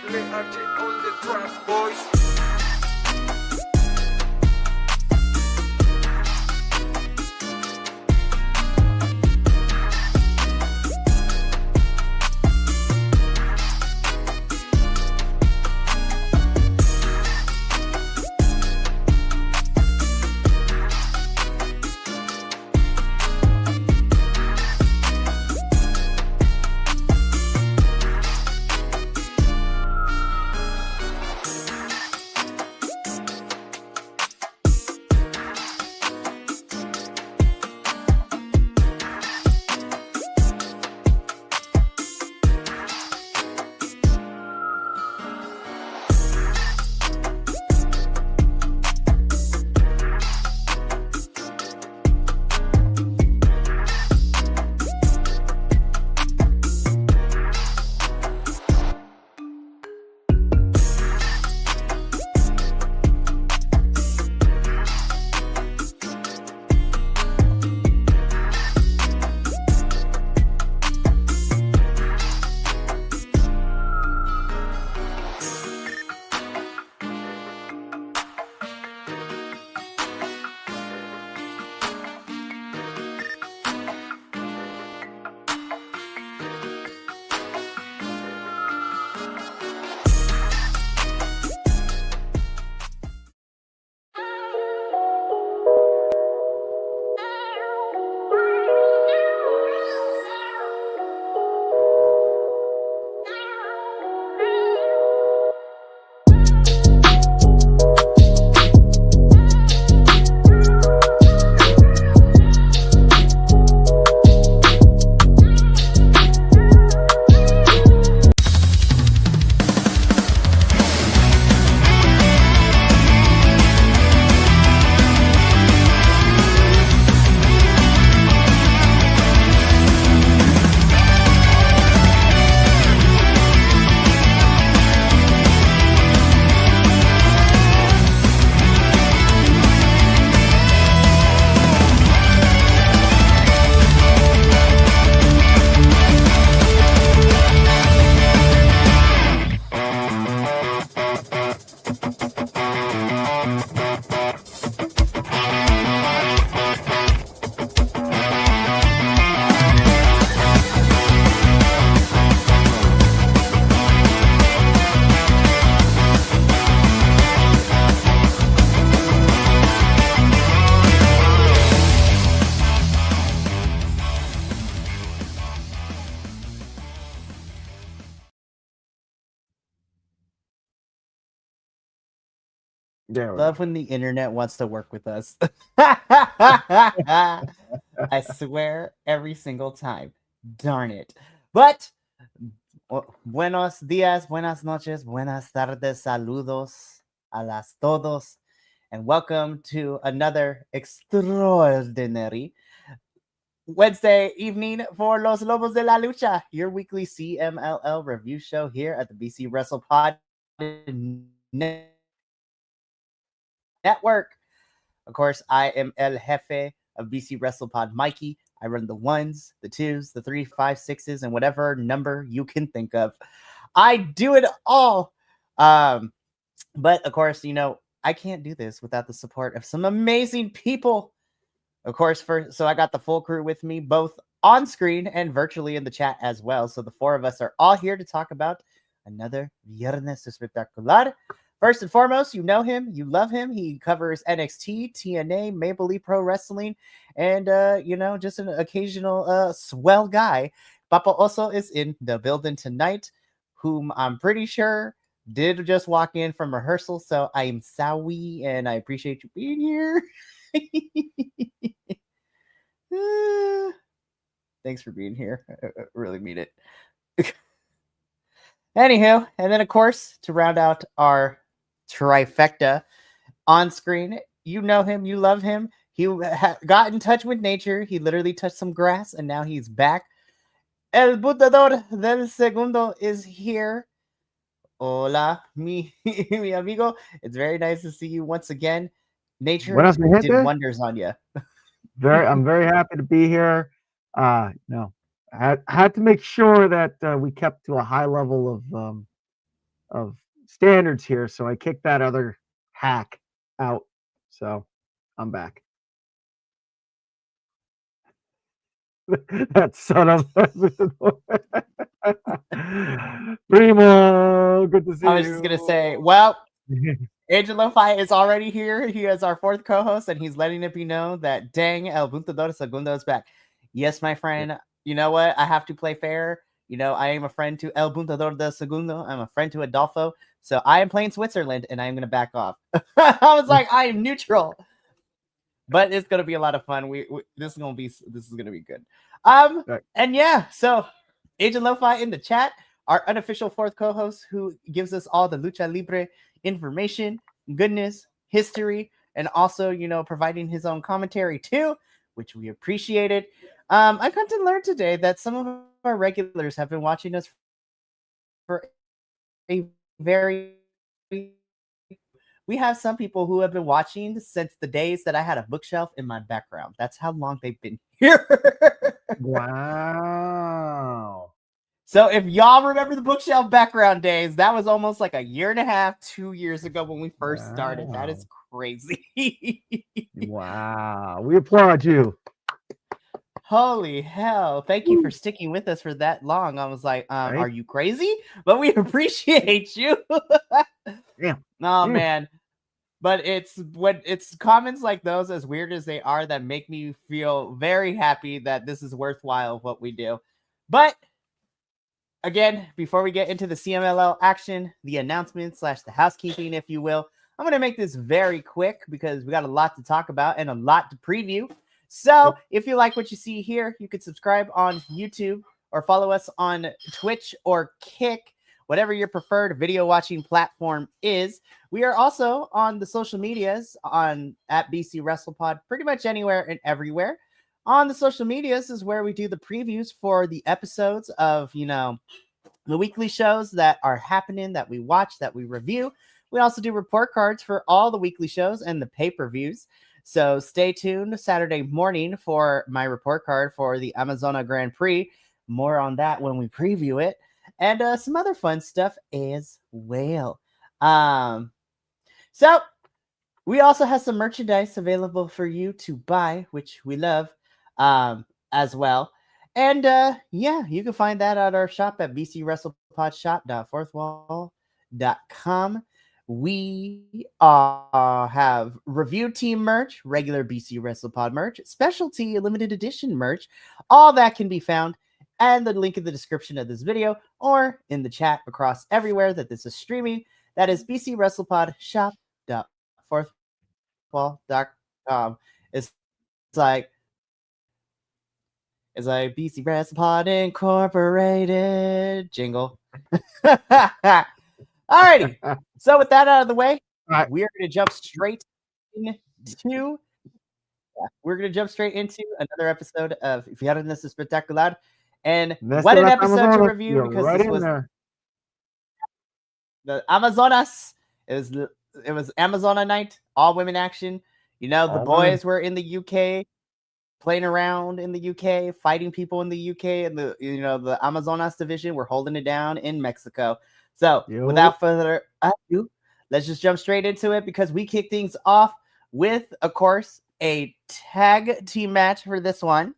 Leache on the track, boys. There we Love go. when the internet wants to work with us. I swear every single time. Darn it. But buenos dias, buenas noches, buenas tardes, saludos a las todos, and welcome to another extraordinary Wednesday evening for Los Lobos de la Lucha, your weekly CMLL review show here at the BC Wrestle Pod Network. Of course, I am El Jefe of BC WrestlePod Mikey. I run the ones, the twos, the three, five, sixes, and whatever number you can think of. I do it all. But of course, I can't do this without the support of some amazing people. Of course, so I got the full crew with me, both on screen and virtually in the chat as well. So the four of us are all here to talk about another Viernes Espectacular. First and foremost, you know him, you love him. He covers NXT, TNA, Maple Leaf Pro Wrestling, and just an occasional swell guy. Papa also is in the building tonight, whom I'm pretty sure did just walk in from rehearsal. So I am sorry, and I appreciate you being here. Thanks for being here. I really mean it. Anywho, and then of course, to round out our trifecta on screen, you know him, you love him. He got in touch with nature. He literally touched some grass, and now he's back. El Butador del Segundo is here. Hola, mi amigo. It's very nice to see you once again. Nature Buenas, mi did gente. wonders on you. I'm very happy to be here. I had to make sure that we kept to a high level of standards here, so I kicked that other hack out. So I'm back. That son of Primo, good to see you. I was just gonna say, well, Agent Lo-Fi is already here. He is our fourth co-host, and he's letting it be known that dang El Buntador Segundo is back. Yes, my friend. You know what? I have to play fair. You know, I am a friend to El Buntador de Segundo. I'm a friend to Adolfo. So I am playing Switzerland, and I am going to back off. I was like, I am neutral. But it's going to be a lot of fun. This is going to be good. And yeah, so Agent Lo-Fi in the chat, our unofficial fourth co-host who gives us all the Lucha Libre information, goodness, history, and also, you know, providing his own commentary too, which we appreciated. I come to learn today that some of our regulars have been watching us for a very... We have some people who have been watching since the days that I had a bookshelf in my background. That's how long they've been here. Wow. So if y'all remember the bookshelf background days, that was almost like a year and a half, 2 years ago when we first started. That is crazy. Wow. We applaud you. Holy hell. Thank you for sticking with us for that long. I was like, are you crazy? But we appreciate you. Yeah. Oh, man. But it's comments like those, as weird as they are, that make me feel very happy that this is worthwhile what we do. But again, before we get into the CMLL action, the announcement / the housekeeping, if you will, I'm going to make this very quick because we got a lot to talk about and a lot to preview. So if you like what you see here, you could subscribe on YouTube or follow us on Twitch or Kick, whatever your preferred video watching platform is. We are also on the social medias at BC WrestlePod, pretty much anywhere and everywhere. On the social medias is where we do the previews for the episodes of, you know, the weekly shows that are happening, that we watch, that we review. We also do report cards for all the weekly shows and the pay-per-views. So stay tuned Saturday morning for my report card for the Amazona Grand Prix. More on that when we preview it. And some other fun stuff as well. So we also have some merchandise available for you to buy, which we love as well. And yeah, you can find that at our shop at bcwrestlepodshop.fourthwall.com. We have review team merch, regular BC WrestlePod merch, specialty limited edition merch. All that can be found and the link in the description of this video or in the chat across everywhere that this is streaming. That is bcwrestlepodshop.fourthwall.com. It's like BC WrestlePod Incorporated jingle. Alrighty. So with that out of the way, we're going to jump straight into another episode of Viernes Espectacular. And what an episode to review, because this was the Amazonas. It was Amazona night, all women action. You know, the boys were in the UK, playing around in the UK, fighting people in the UK, and the Amazonas division were holding it down in Mexico. So without further ado, let's just jump straight into it, because we kick things off with, of course, a tag team match for this one.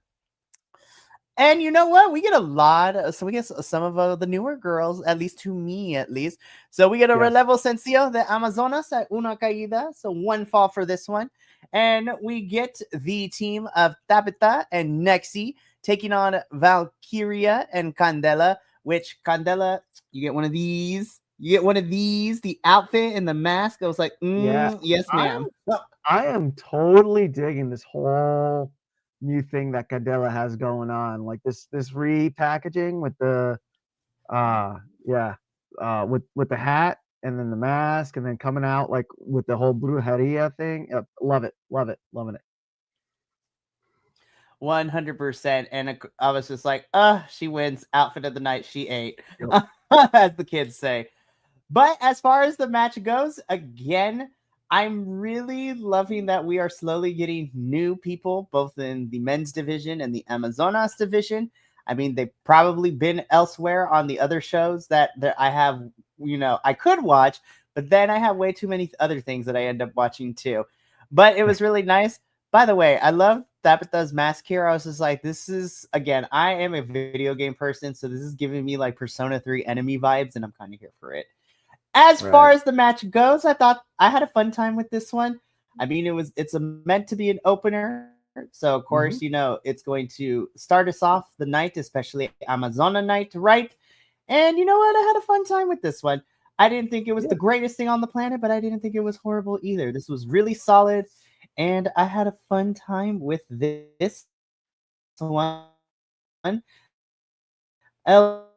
And you know what? We get a lot. So we get some of the newer girls, at least to me, at least. So we get a relevo sencillo de Amazonas at una caída. So one fall for this one. And we get the team of Tabitha and Nexi taking on Valkyria and Candela, which Candela, you get one of these. The outfit and the mask. I was like, yes, ma'am. I am totally digging this whole new thing that Candela has going on, like this repackaging with the with the hat and then the mask and then coming out like with the whole brujeria thing. Love it, loving it. 100%. And I was just like, she wins. Outfit of the night, she ate. As the kids say. But as far as the match goes, again, I'm really loving that we are slowly getting new people, both in the men's division and the Amazonas division. I mean, they've probably been elsewhere on the other shows that I have I could watch, but then I have way too many other things that I end up watching too. But it was really nice. By the way, I love Tabitha's mask here. I was just like, this is, again, I am a video game person, so this is giving me like Persona 3 enemy vibes, and I'm kind of here for it. As far as the match goes, I thought I had a fun time with this one. I mean, it's meant to be an opener. So, of course, it's going to start us off the night, especially Amazona night, right? And you know what? I had a fun time with this one. I didn't think it was the greatest thing on the planet, but I didn't think it was horrible either. This was really solid, and I had a fun time with this one. El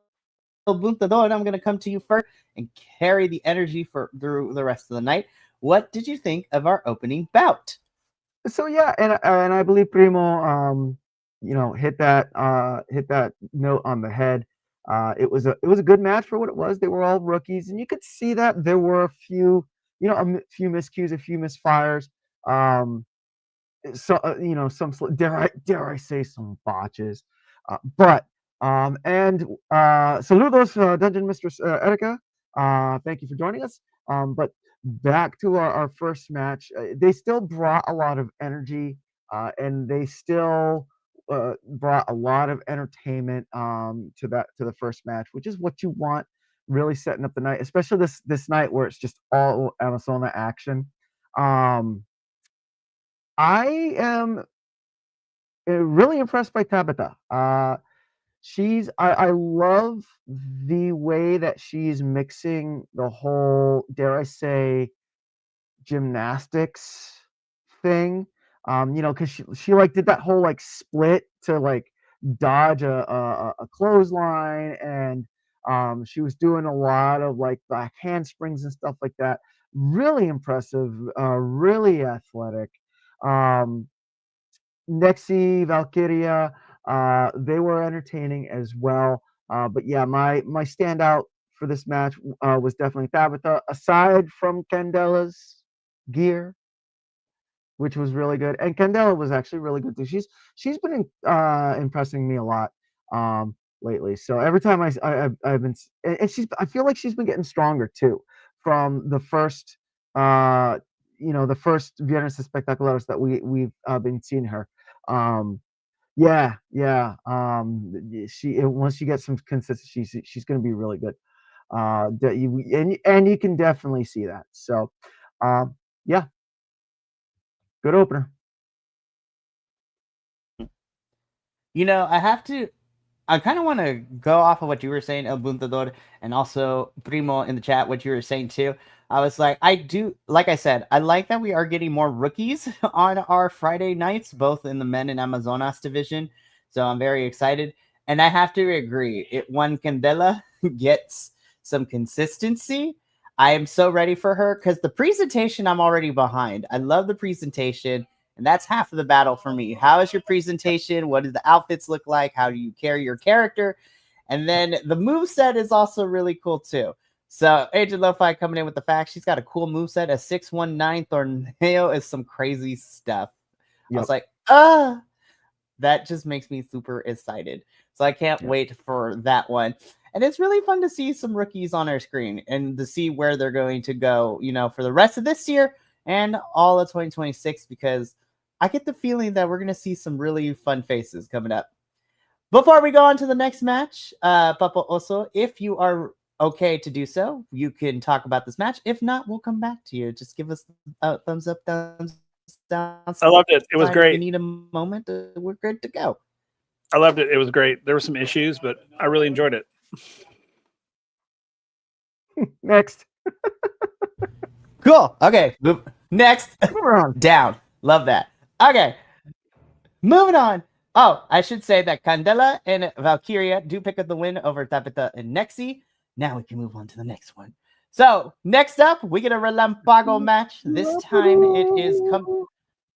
Buntador, I'm going to come to you first and carry the energy through the rest of the night. What did you think of our opening bout? So yeah, and I believe Primo, hit that note on the head. It was a good match for what it was. They were all rookies, and you could see that there were a few miscues, a few misfires. So some dare I say some botches, but and saludos, Dungeon Mistress Erica. Thank you for joining us. But back to our first match, they still brought a lot of energy, and they still brought a lot of entertainment to the first match, which is what you want, really setting up the night, especially this night where it's just all Amazona action. I am really impressed by Tabitha. I love the way that she's mixing the whole, dare I say, gymnastics thing. Because she like did that whole like split to like dodge a clothesline, and she was doing a lot of like back handsprings and stuff like that. Really impressive, really athletic. Nexi, Valkyria, they were entertaining as well. But yeah, my standout for this match was definitely Tabitha, aside from Candela's gear, which was really good. And Candela was actually really good too. She's been impressing me a lot lately. So every time I've been, and I feel like she's been getting stronger too from the first the first Viernes Espectaculares that we've been seeing her. Yeah. Once she gets some consistency, she's going to be really good. And you can definitely see that. So, yeah, good opener. I kind of want to go off of what you were saying, El Buntador, and also Primo in the chat, what you were saying too. I was like, like I said, I like that we are getting more rookies on our Friday nights, both in the men and Amazonas division. So I'm very excited. And I have to agree, when Candela gets some consistency, I am so ready for her, because the presentation I'm already behind. I love the presentation. And that's half of the battle for me. How is your presentation? What do the outfits look like? How do you carry your character? And then the moveset is also really cool too. So Agent Lo-Fi coming in with the fact she's got a cool moveset. A 619 tornado is some crazy stuff. Yep. I was like, that just makes me super excited. So I can't wait for that one. And it's really fun to see some rookies on our screen and to see where they're going to go, for the rest of this year and all of 2026, because I get the feeling that we're going to see some really fun faces coming up. Before we go on to the next match, Papa Oso, if you are okay to do so, you can talk about this match. If not, we'll come back to you. Just give us a thumbs up, thumbs down. I loved it. It was great. You need a moment. We're good to go. I loved it. It was great. There were some issues, but I really enjoyed it. Next. Cool. Okay. Next. Down. Love that. Okay. Moving on. Oh, I should say that Candela and Valkyria do pick up the win over Tabitha and Nexi. Now we can move on to the next one. So next up, we get a Relampago match. This time it is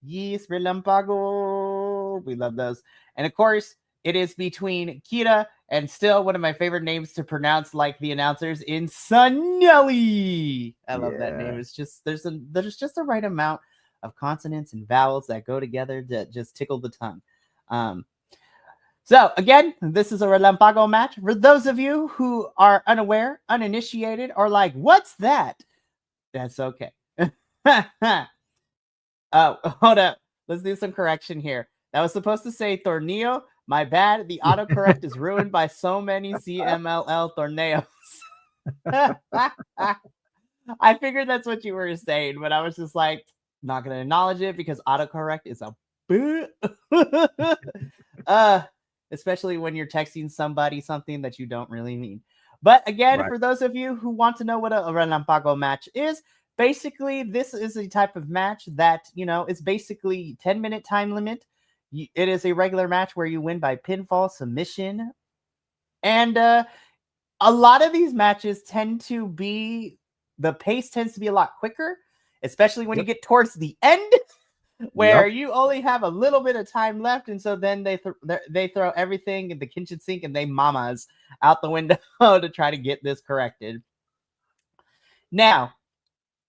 Yes, Relampago. We love those. And of course, it is between Kira and still one of my favorite names to pronounce, like the announcers, in Sunelli. I love that name. It's just there's just the right amount of consonants and vowels that go together that just tickle the tongue. So again, this is a Relampago match. For those of you who are unaware, uninitiated, or like, what's that? That's okay. Oh, hold up. Let's do some correction here. That was supposed to say torneo. My bad. The autocorrect is ruined by so many CMLL torneos. I figured that's what you were saying, but I was just like, not gonna acknowledge it because autocorrect is a boo. Especially when you're texting somebody something that you don't really mean. But again, Right. for those of you who want to know what a Relampago match is, basically this is a type of match that, you know, it's basically 10-minute time limit. It is a regular match where you win by pinfall, submission, and a lot of these matches tend to be, the pace tends to be a lot quicker, especially when you get towards the end, where you only have a little bit of time left, and so then they throw everything in the kitchen sink and they mamas out the window to try to get this corrected. Now,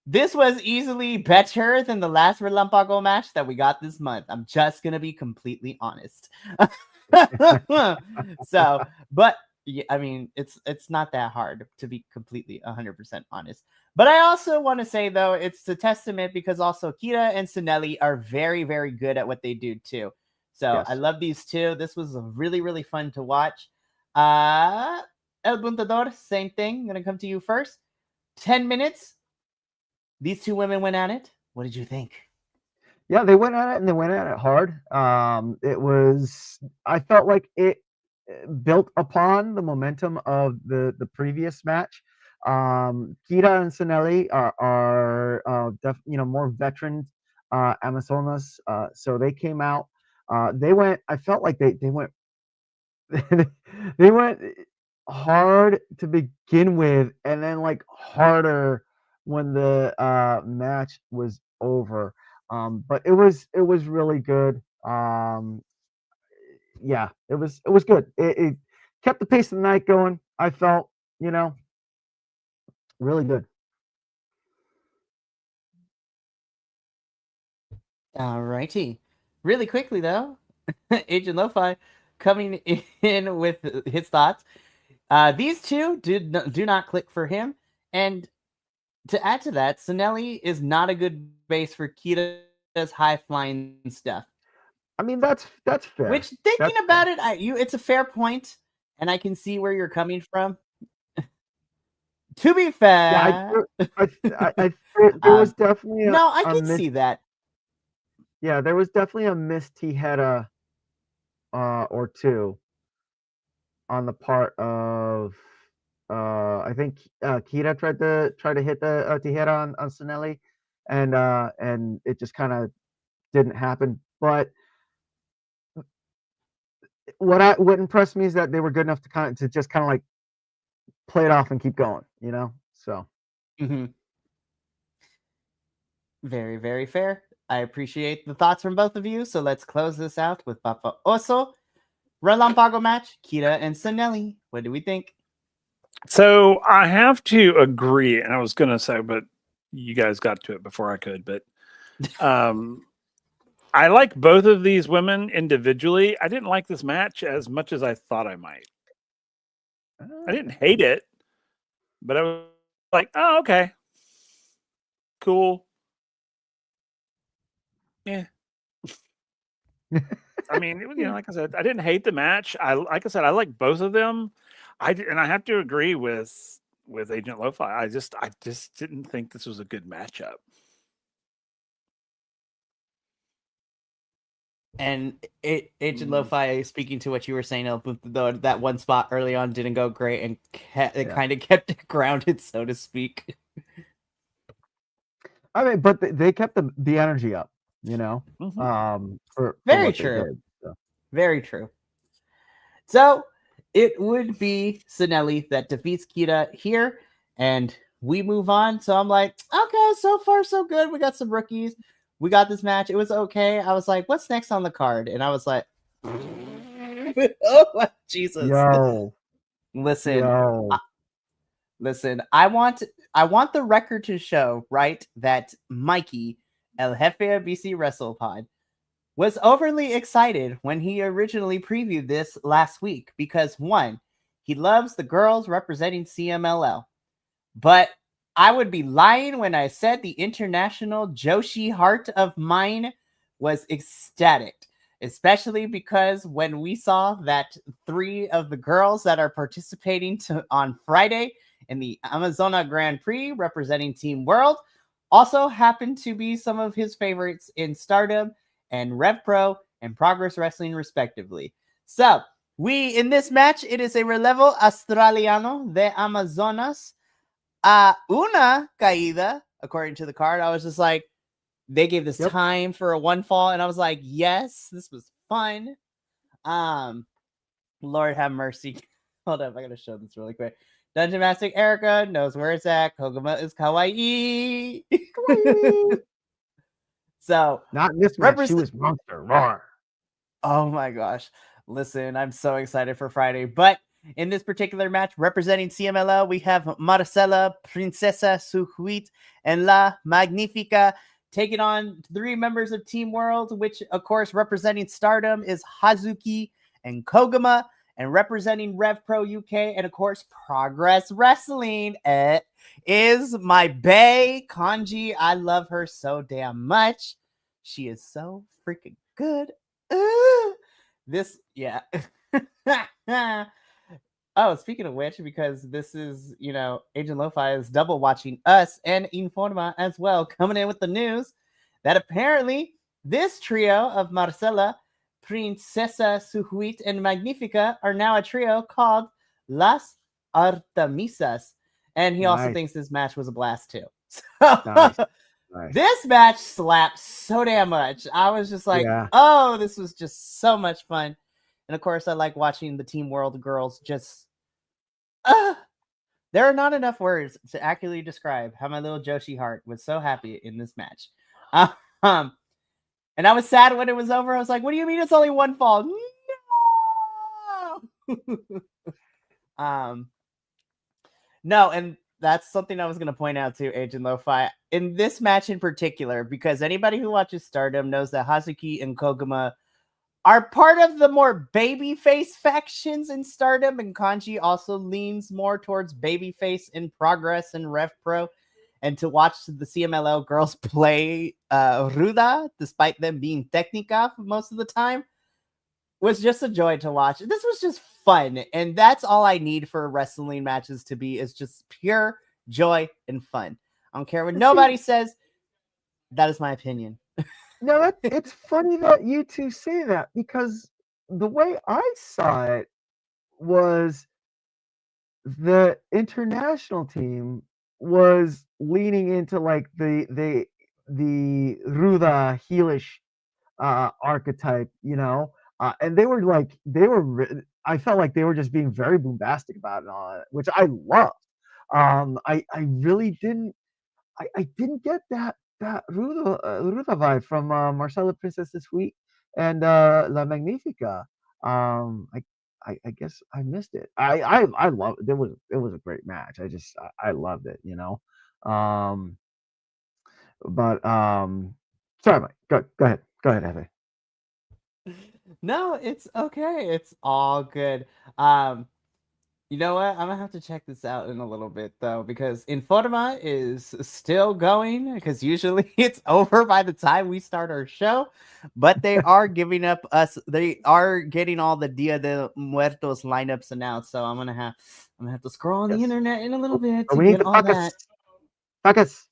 this was easily better than the last Relampago match that we got this month. I'm just gonna be completely honest. So, but yeah, I mean, it's not that hard, to be completely 100% honest. But I also want to say, though, it's a testament because also Kira and Sinelli are very, very good at what they do too. So Yes. I love these two. This was really, really fun to watch. El Buntador, same thing. I'm gonna come to you first. 10 minutes. These two women went at it. What did you think? Yeah, they went at it and they went at it hard. It was, I felt like it built upon the momentum of the previous match. Kira and Sinelli are more veteran Amazonas, so they came out. They went. I felt like they went they went hard to begin with, and then like harder when the match was over. But it was really good. Yeah, it was good. It kept the pace of the night going. I felt, really good. All righty. Really quickly, though, Agent Lo-Fi coming in with his thoughts. These two do not click for him. And to add to that, Sinelli is not a good base for Kita's high-flying stuff. I mean, that's fair. Which, thinking That's about it, it's a fair point, and I can see where you're coming from. To be Yeah, fair, there was definitely no, I a can miss. see that. Yeah, there was definitely a missed Tijera or two on the part of I think Kira tried to hit the Tijera on Sinelli, and it just kind of didn't happen. But what impressed me is that they were good enough to just kind of like play it off and keep going, So Mm-hmm. Very, very fair. I appreciate the thoughts from both of you. So let's close this out with Papa Oso. Relampago match, Kira and Sinelli. What do we think? So I have to agree, and I was going to say, but you guys got to it before I could. But I like both of these women individually. I didn't like this match as much as I thought I might. I didn't hate it, but I was like, oh, okay, cool. Yeah. I mean, it was, like I said, I didn't hate the match. Like I said, I like both of them. And I have to agree with Agent Lo-Fi. I just didn't think this was a good matchup. And Agent Lo-Fi, speaking to what you were saying, though, that one spot early on didn't go great, and it kind of kept it grounded, so to speak. I mean, but they kept the energy up, for Very what true. they did. So. Very true. So it would be Sinelli that defeats Kita here, and we move on. So I'm like, okay, so far so good. We got some rookies. We got this match. It was okay. I was like, what's next on the card? And I was like, oh Jesus. Yo. Listen. Listen, I want the record to show, right, that Mikey, El Jefe of BC WrestlePod, was overly excited when he originally previewed this last week because, one, he loves the girls representing CMLL. But I would be lying when I said the international Joshi heart of mine was ecstatic, especially because when we saw that 3 of the girls that are participating on Friday in the Amazona Grand Prix representing Team World also happened to be some of his favorites in Stardom and Rev Pro and Progress Wrestling, respectively. So, in this match, it is a relevo australiano de Amazonas. Una caída, according to the card. I was just like, they gave this time for a 1 fall, and I was like, yes, this was fun. Lord have mercy. Hold up, I gotta show this really quick. Dungeon Master Erica knows where it's at. Koguma is kawaii. So not in this match. She was monster raw. Oh my gosh. Listen, I'm so excited for Friday. But in this particular match, representing CMLL, we have Marcela, Princesa Sujuit, and La Magnifica taking on 3 members of Team World, which, of course, representing Stardom is Hazuki and Koguma, and representing Rev Pro UK, and, of course, Progress Wrestling is my bae, Kanji. I love her so damn much. She is so freaking good. This, yeah. Oh, speaking of which, because this is, Agent Lo-Fi is double watching us and Informa as well, coming in with the news that apparently this trio of Marcela, Princesa Sujuit, and Magnifica are now a trio called Las Artemisas. And he also thinks this match was a blast too. So, this match slapped so damn much. I was just like, oh, this was just so much fun. And of course, I like watching the Team World girls just... there are not enough words to accurately describe how my little Joshi heart was so happy in this match. And I was sad when it was over. I was like, what do you mean it's only 1 fall? No! No, and that's something I was going to point out to Agent Lo-Fi. In this match in particular, because anybody who watches Stardom knows that Hazuki and Koguma are part of the more babyface factions in Stardom, and Kanji also leans more towards babyface in Progress and Rev Pro. And to watch the CMLL girls play Ruda, despite them being Technica most of the time, was just a joy to watch. This was just fun, and that's all I need for wrestling matches to be, is just pure joy and fun. I don't care what nobody says. That is my opinion. No, it's funny that you two say that, because the way I saw it was the international team was leaning into like the Ruda heelish archetype, and they were I felt like they were just being very bombastic about it, all which I loved. I really didn't. I didn't get that Ruda vibe from Marcela Princesa Sweet and La Magnifica. I guess I missed it. I love it. It was a great match. I loved it. But sorry, Mike. Go ahead. Go ahead, Hefe. No, it's okay. It's all good. You know what? I'm gonna have to check this out in a little bit though, because Informa is still going, because usually it's over by the time we start our show, but they are giving up us. They are getting all the Dia de Muertos lineups announced, so I'm gonna have to scroll on the internet in a little bit to get all that. Focus.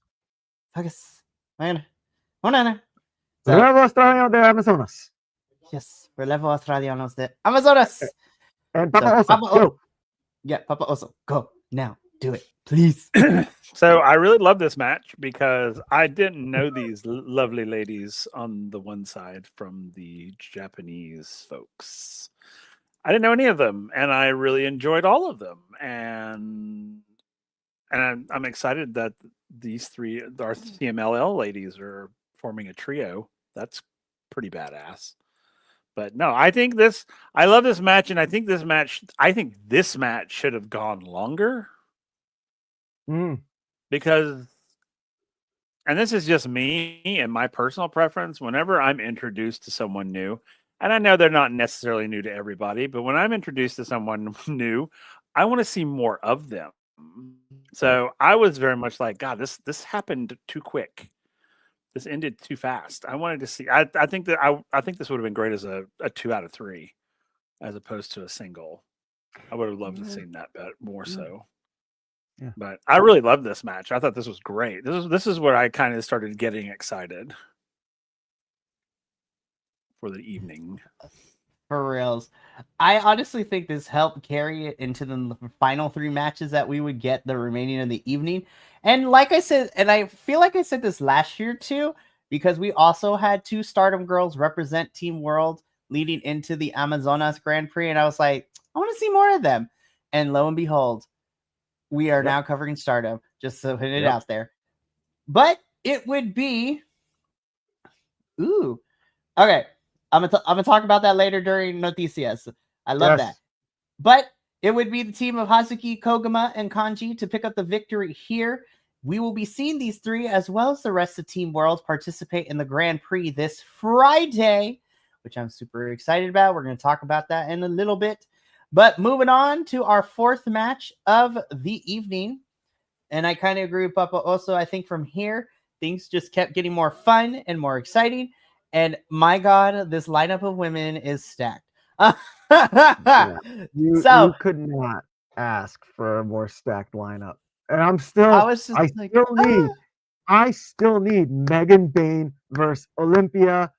Relevo Australiano de Amazonas. Yes, Relevo Australianos de Amazonas. And Papa Oso, go. Yeah, Papa Oso, go now. Do it, please. So I really love this match because I didn't know these lovely ladies on the one side from the Japanese folks. I didn't know any of them, and I really enjoyed all of them. And I'm excited that these 3, our CMLL ladies, are forming a trio. That's pretty badass. But no, I love this match, and I think this match should have gone longer. Because and this is just me and my personal preference, whenever I'm introduced to someone new, and I know they're not necessarily new to everybody, but when I'm introduced to someone new, I want to see more of them. So I was very much like, God, this happened too quick. This ended too fast. I wanted to see. I think that I think this would have been great as a 2 out of 3, as opposed to a single. I would have loved to seen that more so. Yeah. But I really loved this match. I thought this was great. This is where I kind of started getting excited for the evening. For reals. I honestly think this helped carry it into the final 3 matches that we would get the remaining of the evening. And like I said, and I feel like I said this last year too, because we also had 2 Stardom girls represent Team World leading into the Amazonas Grand Prix. And I was like, I want to see more of them. And lo and behold, we are now covering Stardom, just to put it out there. But it would be... Ooh. Okay. I'm gonna talk about that later during Noticias. I love that. But it would be the team of Hazuki, Koguma, and Kanji to pick up the victory here. We will be seeing these 3, as well as the rest of Team World, participate in the Grand Prix this Friday, which I'm super excited about. We're going to talk about that in a little bit. But moving on to our 4th match of the evening. And I kind of agree with Papa also. I think from here, things just kept getting more fun and more exciting. And my God, this lineup of women is stacked. You could not ask for a more stacked lineup. And I still need Megan Bain versus Olympia.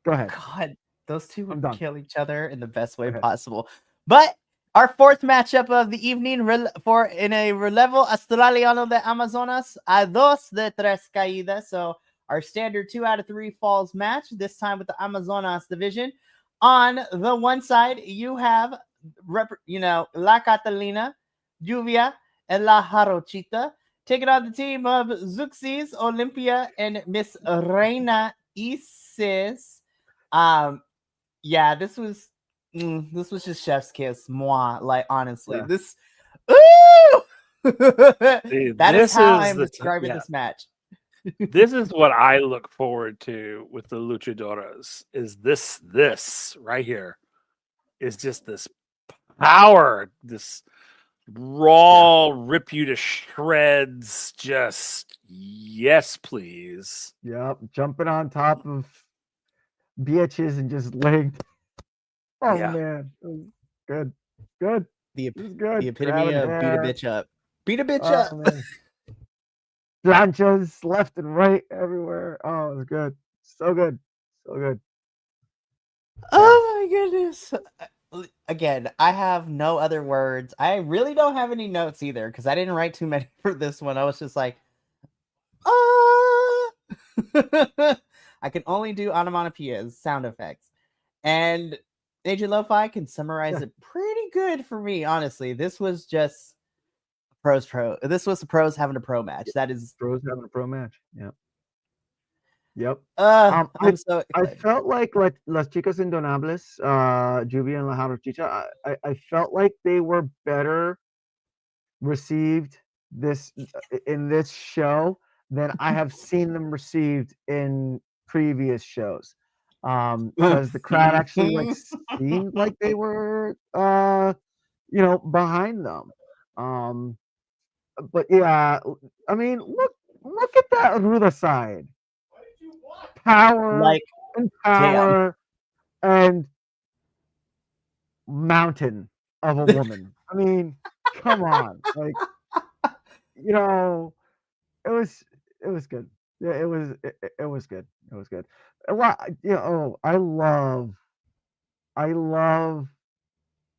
Go ahead. God, those 2 would kill each other in the best way possible. But our 4th matchup of the evening in a relevo australiano de Amazonas a 2 de 3 caídas. So our standard 2 out of 3 falls match, this time with the Amazonas division. On the one side, you have, La Catalina, Lluvia, and La Jarochita, taking on the team of Zuxis, Olympia, and Miss Reina Isis. Yeah, this was just chef's kiss, moi. Like, honestly, this. Ooh! That is how I'm describing this match. This is what I look forward to with the luchadoras. Is this right here? Is just this power, this raw rip you to shreds. Just yes, please. Yep, jumping on top of bitches and just laying. Oh man, good. The good. The epitome of beat a bitch up. Beat a bitch up. Man. Planchas left and right everywhere. Oh, it was good. So good. Oh my goodness. Again, I have no other words. I really don't have any notes either because I didn't write too many for this one. I was just like, I can only do onomatopoeias, sound effects. And Agent Lo-Fi can summarize it pretty good for me, honestly. This was just pro. This was the pros having a pro match. That is pros having a pro match. Yep. I'm so excited. I felt like Las Chicas Indonables, Lluvia and La Jarochita, I felt like they were better received in this show than I have seen them received in previous shows. Because the crowd actually seemed like they were behind them. But yeah, I mean, look at that Ruda side. Power and mountain of a woman. I mean, come on. Like, it was good. Yeah, it was good. It was good. A lot, I love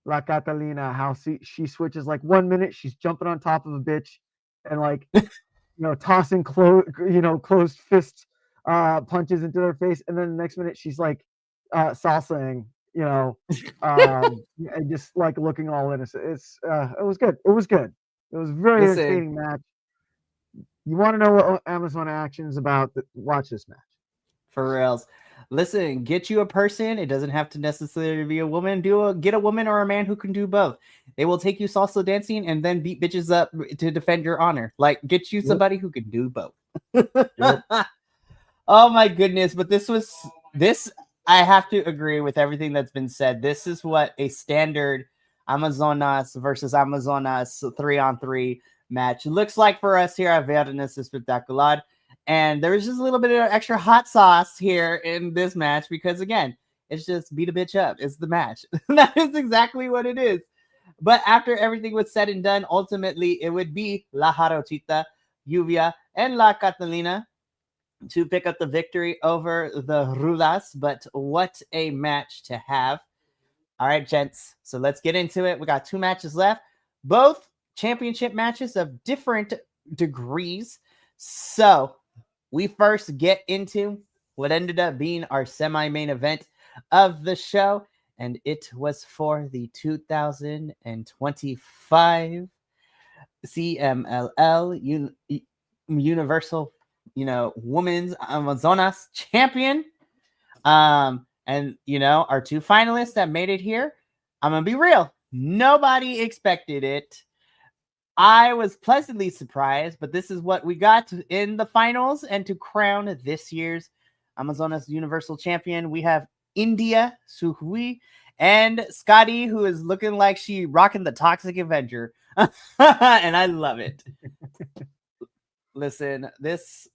La Catalina, how she switches. Like 1 minute she's jumping on top of a bitch and like tossing closed fist punches into their face, and then the next minute she's like salsaing, and just like looking all innocent. It was good. It was good. It was a very entertaining match. You want to know what Amazon Action is about? Watch this match. For reals. Listen, get you a person. It doesn't have to necessarily be a woman. Get a woman or a man who can do both. They will take you salsa dancing and then beat bitches up to defend your honor. Like, get you somebody who can do both. Oh my goodness! But this. I have to agree with everything that's been said. This is what a standard Amazonas versus Amazonas 3-on-3 match looks like for us here at Viernes Espectacular. And there's just a little bit of extra hot sauce here in this match because, again, it's just beat a bitch up. It's the match. That is exactly what it is. But after everything was said and done, ultimately it would be La Jarochita, Lluvia, and La Catalina to pick up the victory over the Rulas. But what a match to have. All right, gents. So let's get into it. We got 2 matches left, both championship matches of different degrees. So we first get into what ended up being our semi-main event of the show, and it was for the 2025 CMLL Universal, Women's Amazonas Champion. And our 2 finalists that made it here, I'm gonna be real, nobody expected it. I was pleasantly surprised, but this is what we got in the finals. And to crown this year's Amazonas Universal Champion, we have India Suhui and Scotty, who is looking like she rocking the Toxic Avenger. And I love it. Listen,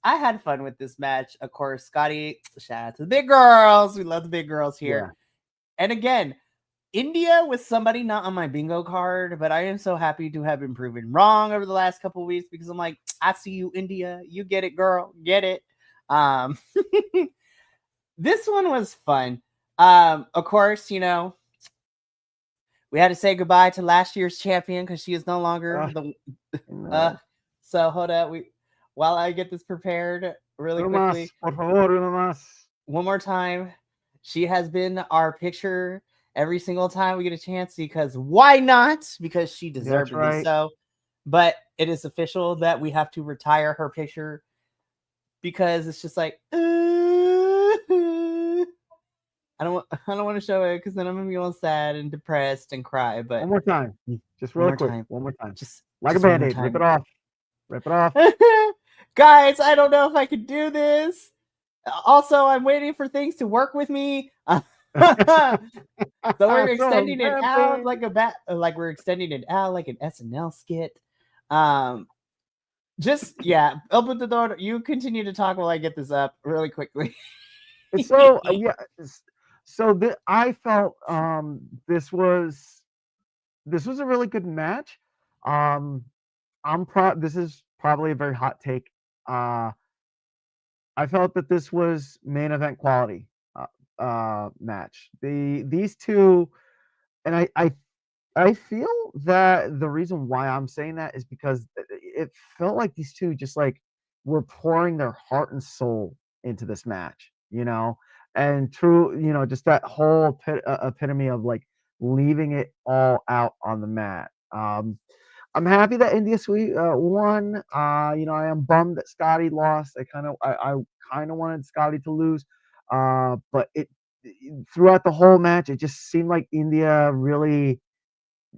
I had fun with this match. Of course, Scotty, shout out to the big girls. We love the big girls here. Yeah. And again, India was somebody not on my bingo card, but I am so happy to have been proven wrong over the last couple of weeks because I'm like, I see you, India. You get it, girl. Get it. This one was fun. Of course, we had to say goodbye to last year's champion because she is no longer so hold up. While I get this prepared really quickly. Por favor, una más. One more time. She has been our picture every single time we get a chance because why not? Because she deserved to be so. But it is official that we have to retire her picture because it's just like I don't want to show it because then I'm gonna be all sad and depressed and cry. But one more time, just really quick, one more time, just like a band-aid, rip it off. Guys, I don't know if I could do this. Also, I'm waiting for things to work with me. So we're extending it out like we're extending it out like an SNL skit. Open the door. You continue to talk while I get this up really quickly. So I felt this was a really good match. This is probably a very hot take. I felt that this was main event quality match. These two, and I feel that the reason why I'm saying that is because it felt like these two just like were pouring their heart and soul into this match, and true, just that whole epitome of like leaving it all out on the mat. I'm happy that India Sweet won. I am bummed that Scotty lost. I kind of wanted Scotty to lose. But throughout the whole match, it just seemed like India really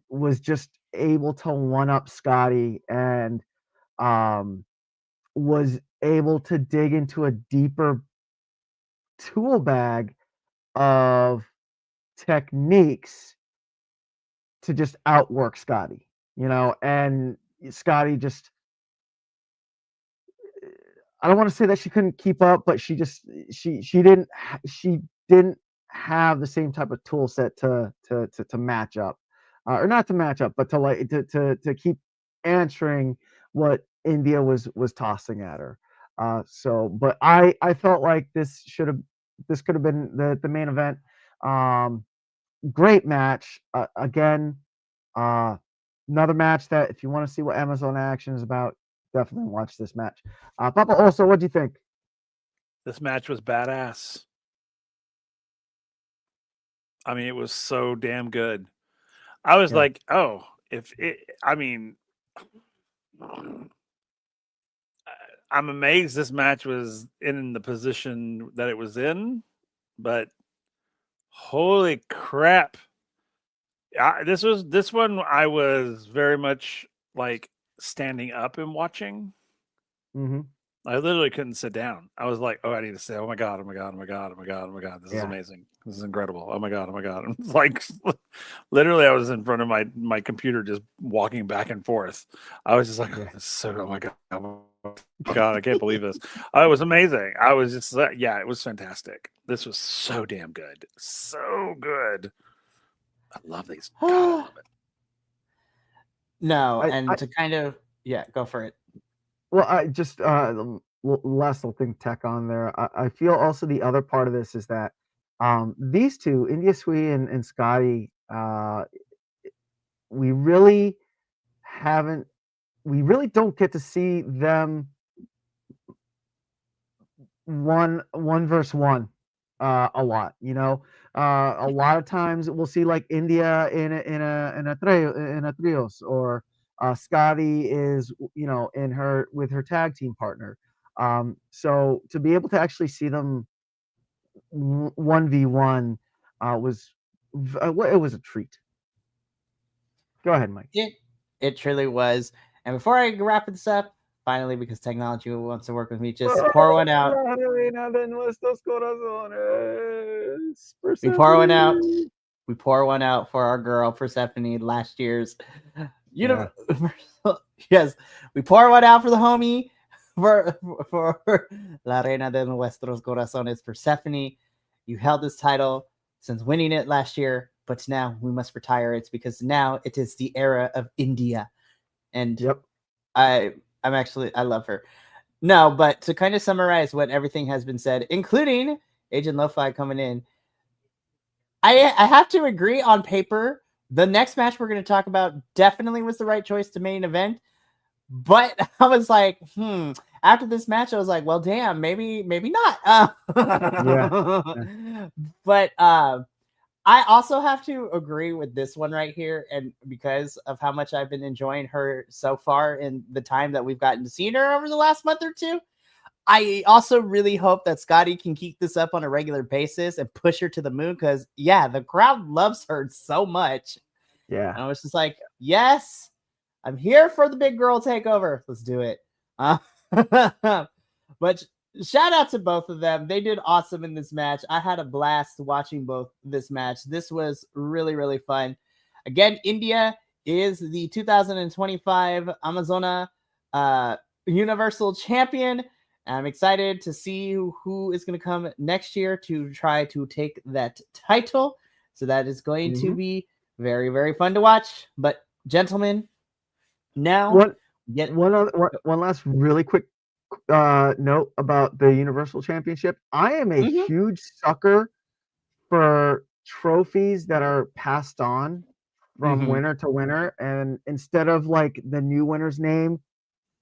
was just able to one up Scotty and was able to dig into a deeper tool bag of techniques to just outwork Scotty. And Scotty just, I don't want to say that she couldn't keep up, but she didn't have the same type of tool set to match up, or not to match up, but to keep answering what India was tossing at her. But I felt like this could have been the main event. Great match. Again, another match that if you want to see what Amazon action is about, definitely watch this match. Papa, also, what do you think? This match was badass. I mean, it was so damn good. I was like, oh, I'm amazed this match was in the position that it was in, but holy crap. This one I was very much like standing up and watching. Mm-hmm. I literally couldn't sit down. I was like, "Oh, I need to say, oh my god, oh my god, oh my god, oh my god, oh my god, this is Yeah. amazing, this is incredible, oh my god, oh my god." It's like, literally, I was in front of my computer, just walking back and forth. I was just like, Yeah. "This is so, oh my god, oh my god, I can't believe this." It was amazing. I was just, yeah, it was fantastic. This was so damn good, so good. I love these. God, I love it. No, I- and I- to kind of go for it. Well, I just the last little thing tech on there. I feel also the other part of this is that these two, India Sui and Scotty, we really haven't, we really don't get to see them one versus one a lot. You know, a lot of times we'll see like India in a trios, or Scotty is, you know, in her with her tag team partner. So to be able to actually see them 1v1 was it was a treat. Go ahead, Mike. It truly was. And before I wrap this up, finally, because technology wants to work with me, just pour one out. We pour one out. We pour one out for our girl Persephone, last year's Universal. Yes, we pour one out for the homie, for La Reina de Nuestros Corazones, Persephone. You held this title since winning it last year, but now we must retire it because now it is the era of India. And Yep. I love her. No, but to kind of summarize what everything has been said, including Agent Lo-Fi coming in, I have to agree on paper. The next match we're going to talk about definitely was the right choice to main event. But I was like, after this match, I was like, well, damn, maybe not. Yeah. But I also have to agree with this one right here. And because of how much I've been enjoying her so far in the time that we've gotten to see her over the last month or two, I also really hope that Scotty can keep this up on a regular basis and push her to the moon. Because, yeah, the crowd loves her so much. Yeah. And I was just like, yes, I'm here for the big girl takeover. Let's do it. But shout out to both of them. They did awesome in this match. I had a blast watching both this match. This was really, really fun. Again, India is the 2025 Amazona Universal Champion. I'm excited to see who is going to come next year to try to take that title. So that is going to be very, very fun to watch. But gentlemen, now one last really quick note about the Universal Championship. I am a huge sucker for trophies that are passed on from winner to winner, and instead of like the new winner's name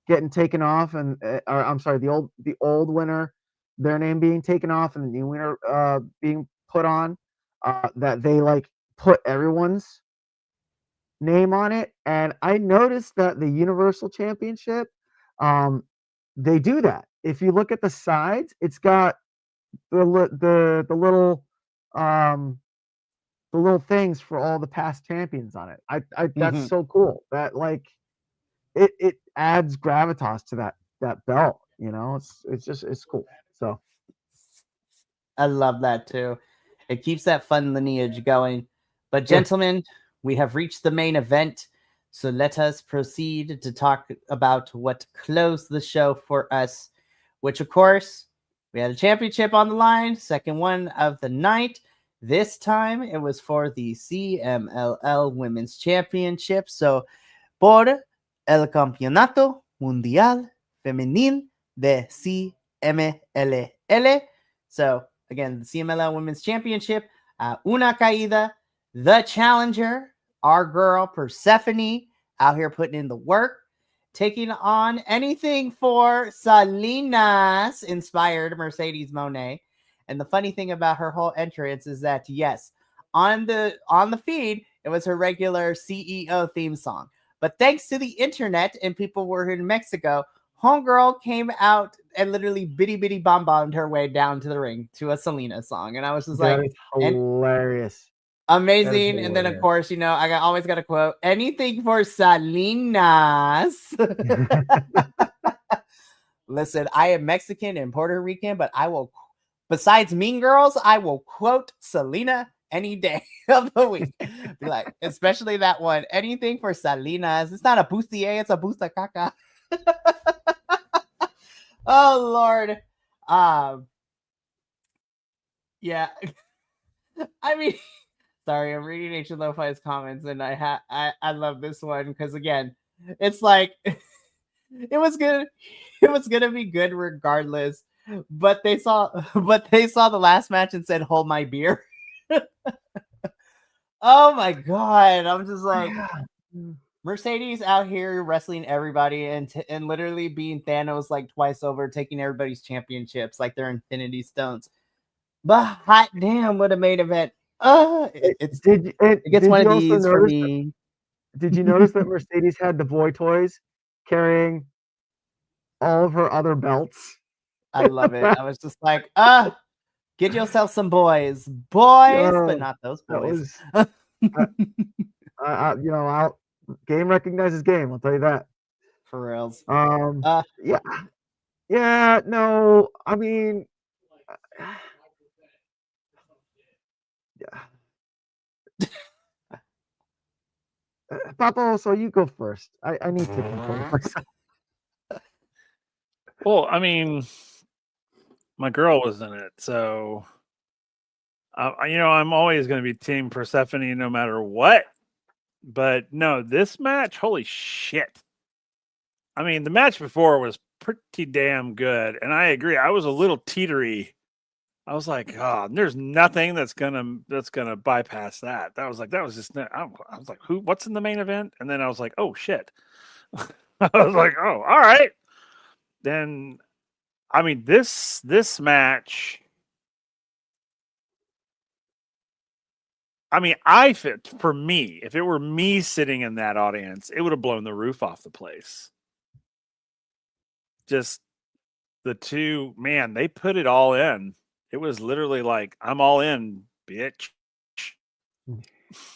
getting taken off, and or I'm sorry, the old winner, their name being taken off, and the new winner being put on, that they like put everyone's name on it. And I noticed that the Universal Championship, they do that. If you look at the sides, it's got the little the little things for all the past champions on it. I that's so cool. That like it adds gravitas to that belt. You know, it's cool. So I love that too. It keeps that fun lineage going. But gentlemen, we have reached the main event. So let us proceed to talk about what closed the show for us, which of course, we had a championship on the line, second one of the night. This time it was for the CMLL Women's Championship. So, por el Campeonato Mundial Femenil de CMLL. So, again, the CMLL Women's Championship, Una Caída, the challenger, our girl Persephone, out here putting in the work, taking on anything for Salinas inspired Mercedes Moné. And the funny thing about her whole entrance is that, yes, on the feed, it was her regular CEO theme song. But thanks to the internet and people were in Mexico, homegirl came out and literally bitty bomb-bombed her way down to the ring to a Selena song. And I was just that like, is hilarious. amazing. And then, of course, you know, always got to quote, anything for Salinas. Listen, I am Mexican and Puerto Rican, but I will, besides Mean Girls, I will quote Selena any day of the week. Be like, especially that one. Anything for Salinas. It's not a bustier, it's a busta caca. Oh Lord. Yeah. I mean, sorry, I'm reading Ancient Lo-Fi's comments, and I love this one because again, it's like it was gonna be good regardless. But they saw the last match and said, "Hold my beer." Oh my god! I'm just like Mercedes out here wrestling everybody and literally being Thanos like twice over, taking everybody's championships like they're Infinity Stones. But hot damn, what a main event! It gets Did one you of also these for notice me. Did you notice that Mercedes had the boy toys carrying all of her other belts? I love it. I was just like, get yourself some boys, but not those That boys. was, game recognizes game. I'll tell you that. For reals. Yeah, yeah. No, I mean, yeah. Papo, so you go first. I need to compose myself. Well, I mean, my girl was in it, so I'm always going to be Team Persephone no matter what. But no, this match, holy shit! I mean, the match before was pretty damn good, and I agree. I was a little teetery. I was like, oh, there's nothing that's gonna bypass that. That was just. I was like, who? What's in the main event? And then I was like, oh shit. I was like, oh, all right. Then, I mean, this match. I mean, for me, if it were me sitting in that audience, it would have blown the roof off the place. Just the two, man, they put it all in. It was literally like, I'm all in, bitch.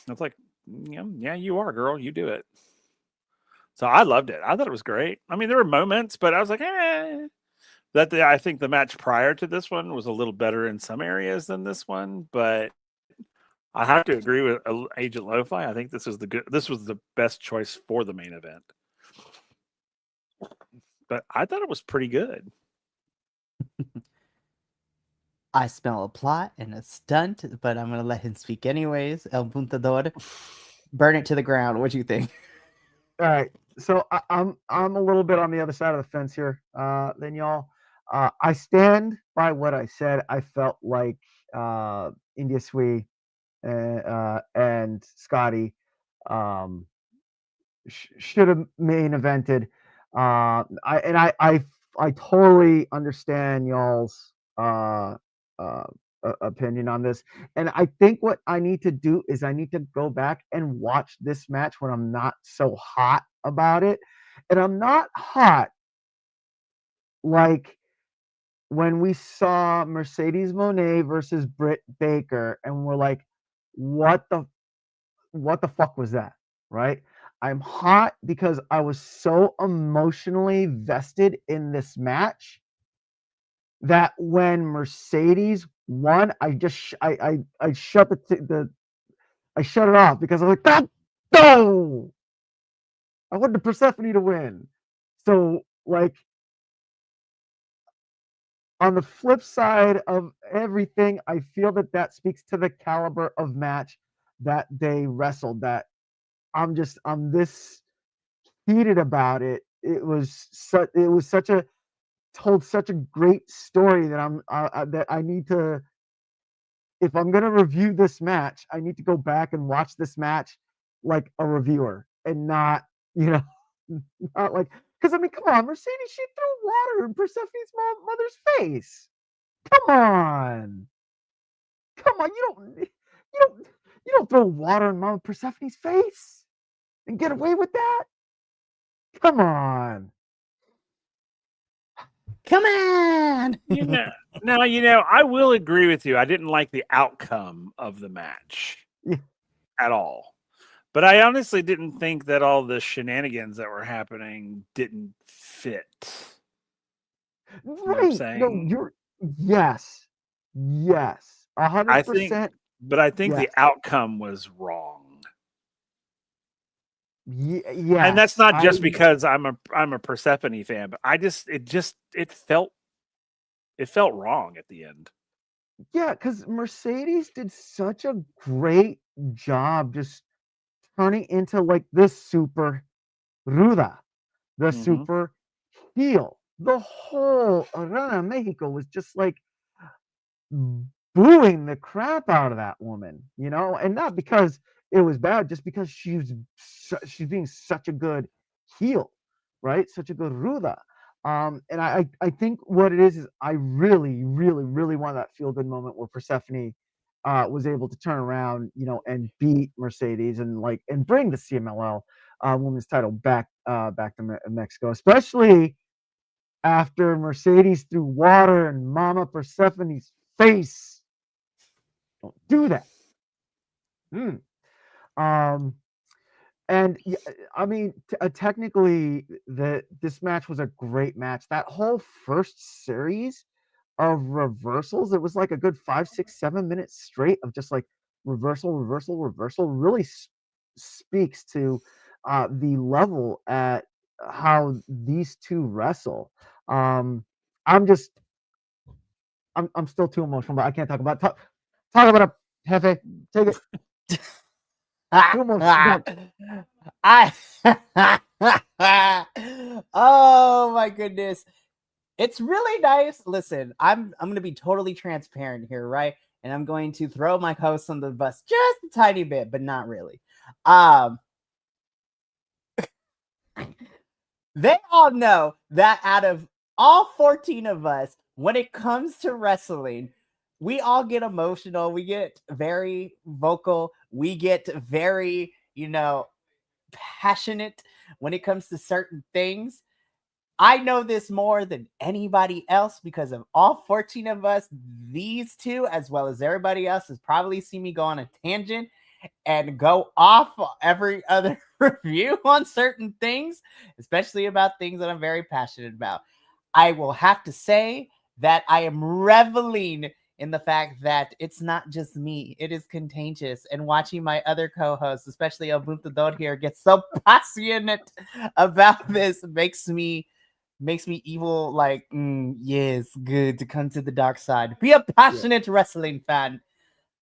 It's like, yeah, you are, girl. You do it. So I loved it. I thought it was great. I mean, there were moments, but I was like, I think the match prior to this one was a little better in some areas than this one, but I have to agree with Agent Lo-Fi. I think this was the best choice for the main event. But I thought it was pretty good. I smell a plot and a stunt, but I'm gonna let him speak anyways. El Puntador, burn it to the ground. What do you think? All right, so I'm a little bit on the other side of the fence here than y'all. I stand by what I said. I felt like India Sui and Scotty should have main evented. I totally understand y'all's opinion on this, and I think what I need to do is I need to go back and watch this match when I'm not so hot about it, and I'm not hot like when we saw Mercedes Moné versus Britt Baker, and we're like, what the fuck was that? Right? I'm hot because I was so emotionally vested in this match that when Mercedes won, I shut I shut it off because I was like, no, I wanted Persephone to win. So like on the flip side of everything, I feel that speaks to the caliber of match that they wrestled. That I'm this heated about it. It was such a told such a great story that that I need to, if I'm going to review this match, I need to go back and watch this match like a reviewer and not, not like, because I mean, come on, Mercedes, she threw water in Persephone's mother's face. Come on, you don't throw water in Mama Persephone's face and get away with that. Come on. Come on. I will agree with you. I didn't like the outcome of the match at all. But I honestly didn't think that all the shenanigans that were happening didn't fit. what I'm Right. No, saying? you're yes. Yes. I think, 100%. but I think the Yes. outcome was wrong. And that's Yes. not just because I'm a Persephone fan, but it felt wrong at the end. Yeah, because Mercedes did such a great job just turning into like the super ruda, the Hmm. super heel. The whole Arena Mexico was just like booing the crap out of that woman, and not because it was bad, just because she's being such a good heel, right? Such a good ruda. And I think what it is I really, really, really want that feel good moment where Persephone was able to turn around, and beat Mercedes and bring the CMLL women's title back to Mexico, especially after Mercedes threw water in Mama Persephone's face. Don't do that. Mm. Um, and I mean, technically, this match was a great match. That whole first series of reversals, it was like a good 5, 6, 7 minutes straight of just like reversal, reversal, reversal. Really speaks to the level at how these two wrestle. Um, I'm just I'm still too emotional, but I can't talk about talk about it, Hefe. Take it. Too emotional. I oh my goodness. It's really nice. Listen, I'm gonna be totally transparent here, right? And I'm going to throw my host on the bus just a tiny bit, but not really. They all know that out of all 14 of us, when it comes to wrestling, we all get emotional. We get very vocal. We get very, passionate when it comes to certain things. I know this more than anybody else because of all 14 of us. These two, as well as everybody else, has probably seen me go on a tangent and go off every other review on certain things, especially about things that I'm very passionate about. I will have to say that I am reveling in the fact that it's not just me, it is contagious. And watching my other co-hosts, especially Obuntador here, get so passionate about this makes me evil. Like, yes, good to come to the dark side. Be a passionate wrestling fan.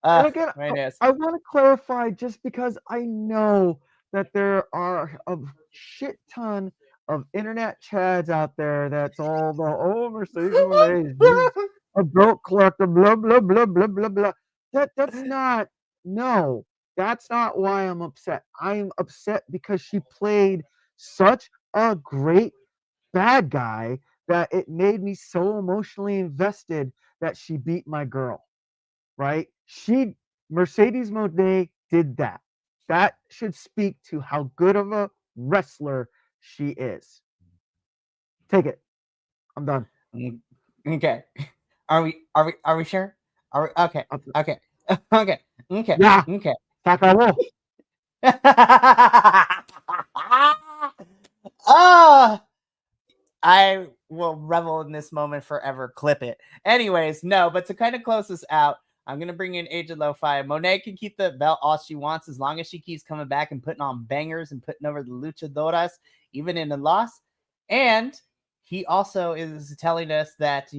And again, Right, yes. I want to clarify just because I know that there are a shit ton of internet chads out there that's all the Mercedes Monet, she's a goat collector, blah blah blah blah blah blah. That's not no, that's not why I'm upset. I'm upset because she played such a great bad guy that it made me so emotionally invested that she beat my girl, right? Mercedes Monet did that. That should speak to how good of a wrestler she is. Take it. I'm done. Okay. Are we sure? Are we okay? Okay. Okay. Okay. Yeah. Okay. Takao. Oh, I will revel in this moment forever. Clip it. Anyways, no, but to kind of close this out, I'm gonna bring in Age of Lo-Fi. Monet can keep the belt all she wants as long as she keeps coming back and putting on bangers and putting over the luchadoras, even in the loss. And he also is telling us that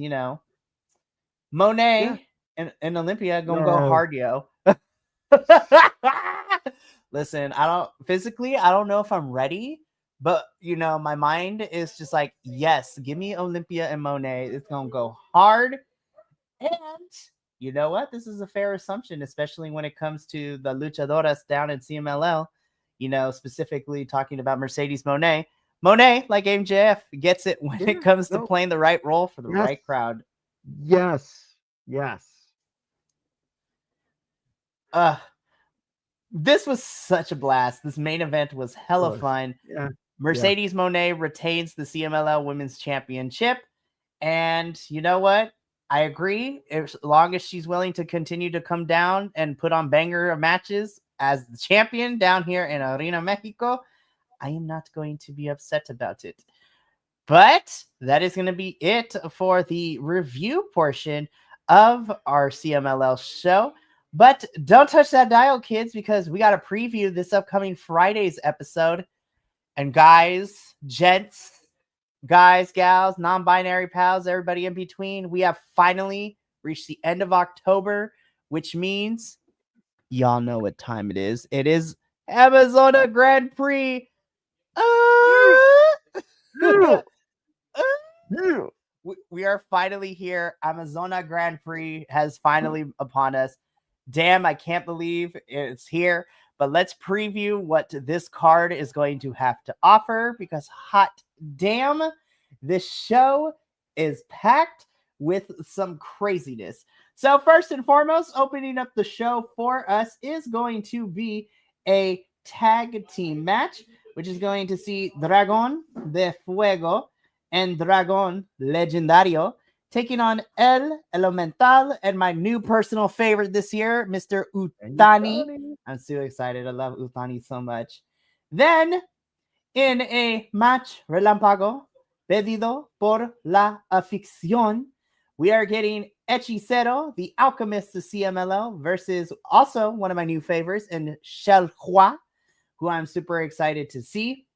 Monet and Olympia gonna go No. hard, yo. Listen, I don't know if I'm ready, but my mind is just like, yes, give me Olympia and Monet. It's gonna go hard. And you know what? This is a fair assumption, especially when it comes to the luchadoras down in CMLL, specifically talking about Mercedes Monet. Monet, like MJF, gets it when it comes to playing the right role for the right crowd. Yes. Yes. This was such a blast. This main event was hella fun. Yeah. Mercedes Monet retains the CMLL Women's Championship. And you know what? I agree. As long as she's willing to continue to come down and put on banger matches as the champion down here in Arena Mexico, I am not going to be upset about it. But that is going to be it for the review portion of our CMLL show. But don't touch that dial, kids, because we got to preview this upcoming Friday's episode. And guys, gents, guys, gals, non-binary pals, everybody in between, we have finally reached the end of October, which means y'all know what time it is. It is Arizona Grand Prix. We are finally here. Amazona Grand Prix has finally upon us. Damn, I can't believe it's here. But let's preview what this card is going to have to offer, because hot damn, this show is packed with some craziness. So first and foremost, opening up the show for us is going to be a tag team match, which is going to see Dragón de Fuego and Dragón Legendario taking on El Elemental and my new personal favorite this year, Mr. Utani. I'm so excited. I love Utani so much. Then, in a match relámpago pedido por la afición, we are getting Hechicero, the Alchemist of CMLL, versus also one of my new favorites, and Shell Hua, who I'm super excited to see.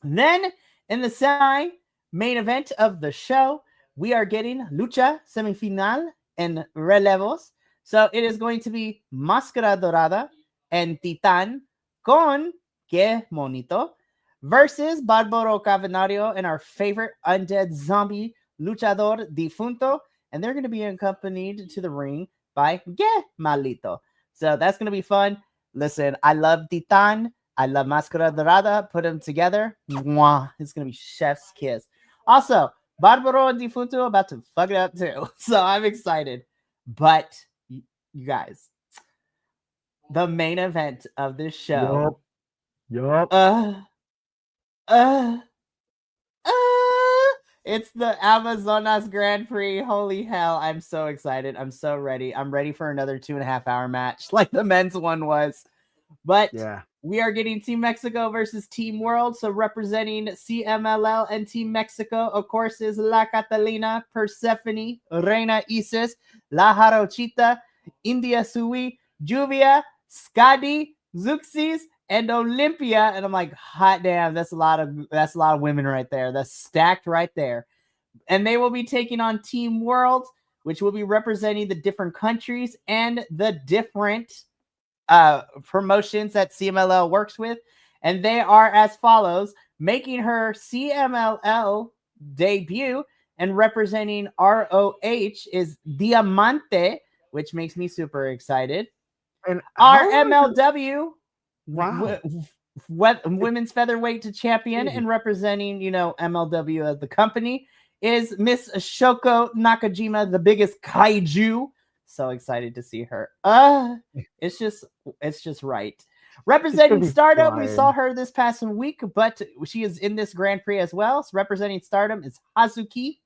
Then, in the semi-main event of the show, we are getting Lucha Semifinal and Relevos. So it is going to be Máscara Dorada and Titán con Que Monito versus Bárbaro Cavernario and our favorite undead zombie Luchador Difunto. And they're going to be accompanied to the ring by Que Malito. So that's going to be fun. Listen, I love Titán. I love Máscara Dorada. Put them together. Mwah. It's going to be chef's kiss. Also, Bárbaro and Difunto about to fuck it up too. So I'm excited. But you guys, the main event of this show. Yup. It's the Amazonas Grand Prix. Holy hell. I'm so excited. I'm so ready. I'm ready for another 2.5 hour match like the men's one was. But Yeah. we are getting Team Mexico versus Team World. So representing CMLL and Team Mexico, of course, is La Catalina, Persephone, Reina Isis, La Jarochita, India Sui, Juvia, Skadi, Zuxis, and Olympia. And I'm like, hot damn, that's a lot of women right there. That's stacked right there. And they will be taking on Team World, which will be representing the different countries and the different promotions that CMLL works with, and they are as follows: making her CMLL debut and representing ROH is Diamante, which makes me super excited. And Our MLW, wow. women's featherweight champion, and representing, MLW as the company is Miss Shoko Nakajima, the biggest kaiju. So excited to see her. It's just right. Representing Stardom, we saw her this past week, but she is in this Grand Prix as well. So representing Stardom is Hazuki.